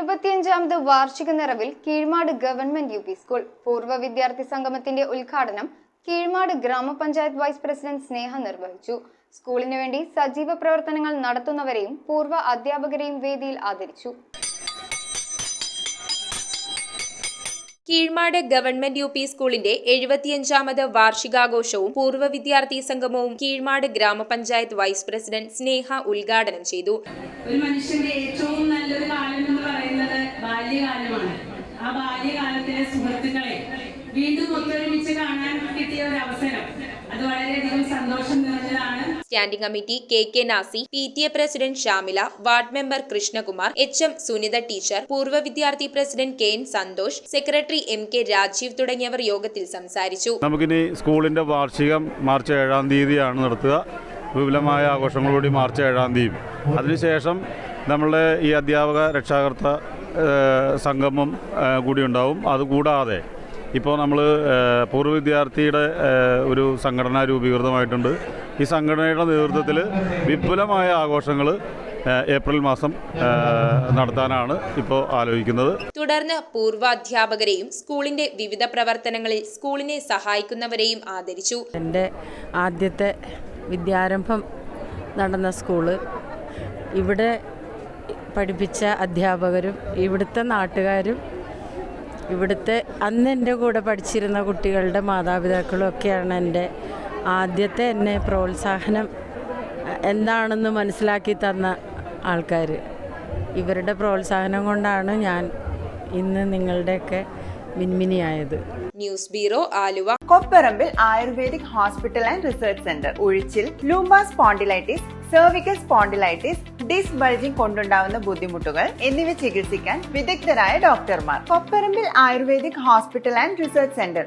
75ാമത് വാർഷിക നിറവിൽ Keezhmad government UP. School പൂർവ്വ വിദ്യാർത്ഥി സംഗമത്തിന്റെ ഉദ്ഘാടനം കീഴ്മാട് ഗ്രാമപഞ്ചായത്ത് വൈസ് പ്രസിഡന്റ് സ്നേഹ നിർവഹിച്ചു. സ്കൂളിനു വേണ്ടി സജീവ പ്രവർത്തനങ്ങൾ നടത്തുന്നവരെയും പൂർവ്വ അധ്യാപകരെയും വേദിയിൽ ആദരിച്ചു. Keezhmad government UP. സ്കൂളിന്റെ 75ാമത് വാർഷികാഘോഷവും പൂർവ്വ വിദ്യാർത്ഥി സംഗമവും കീഴ്മാട് ഗ്രാമപഞ്ചായത്ത് വൈസ് പ്രസിഡന്റ് സ്നേഹ ഉദ്ഘാടനം ചെയ്തു. ഒരു മനുഷ്യന്റെ ഏറ്റവും നല്ലൊരു കാലം എന്ന് പറയുന്നത് ബാല്യകാലമാണ്. ആ ബാല്യകാലത്തിലെ സുഹൃത്തുക്കളെ വീണ്ടും ഒത്തൊരുമിച്ച് കാണാൻ കിട്ടിയ ഒരു അവസരം അത് വളരെയധികം സന്തോഷം നിറഞ്ഞതാണ്. Standing committee K Nasi, PTA president Shamila, ward member Krishnakumar, HM Sunitha teacher, പൂർവ്വ വിദ്യാർത്ഥി president KN Santhosh, secretary MK Rajeev തുടങ്ങിയവർ യോഗത്തിൽ സംസാരിച്ചു. നമുക്കിനി സ്കൂളിന്റെ വാർഷികം മാർച്ച് 7-ാം തീയതിയാണ് നടത്തുക. വിപുലമായ ആഘോഷങ്ങളോടെ മാർച്ച് 7-ാം തീയതി. അതിനുശേഷം നമ്മളുടെ ഈ അധ്യാപക രക്ഷാകർത്ത സംഗമം കൂടി ഉണ്ടാവും. അതുകൂടാതെ ഇപ്പോൾ നമ്മൾ പൂർവ്വ വിദ്യാർത്ഥിയുടെ ഒരു സംഘടന രൂപീകൃതമായിട്ടുണ്ട്. ഈ സംഘടനയുടെ നേതൃത്വത്തിൽ വിപുലമായ ആഘോഷങ്ങൾ ഏപ്രിൽ മാസം നടത്താനാണ് ഇപ്പോൾ ആലോചിക്കുന്നത്. തുടർന്ന് പൂർവ്വ അധ്യാപകരെയും സ്കൂളിന്റെ വിവിധ പ്രവർത്തനങ്ങളിൽ സ്കൂളിനെ സഹായിക്കുന്നവരെയും ആദരിച്ചു. എൻ്റെ ആദ്യത്തെ വിദ്യാരംഭം നടന്ന സ്കൂള്, ഇവിടെ പഠിപ്പിച്ച അധ്യാപകരും ഇവിടുത്തെ നാട്ടുകാരും ഇവിടുത്തെ അന്ന് എൻ്റെ കൂടെ പഠിച്ചിരുന്ന കുട്ടികളുടെ മാതാപിതാക്കളും ഒക്കെയാണ് എൻ്റെ ആദ്യത്തെ എന്നെ പ്രോത്സാഹനം എന്താണെന്ന് മനസ്സിലാക്കി തന്ന ആൾക്കാർ. ഇവരുടെ പ്രോത്സാഹനം കൊണ്ടാണ് ഞാൻ ഇന്ന് നിങ്ങളുടെയൊക്കെ മിൻമിനിയായത്. News bureau, Aluva. Kopparambil ayurvedic hospital and research centre. ഉഴിച്ചിൽ, lumbar spondylitis, cervical spondylitis, disc bulging കൊണ്ടുണ്ടാവുന്ന ബുദ്ധിമുട്ടുകൾ എന്നിവ ചികിത്സിക്കാൻ വിദഗ്ധരായ ഡോക്ടർമാർ. Kopparambil ayurvedic hospital and research centre.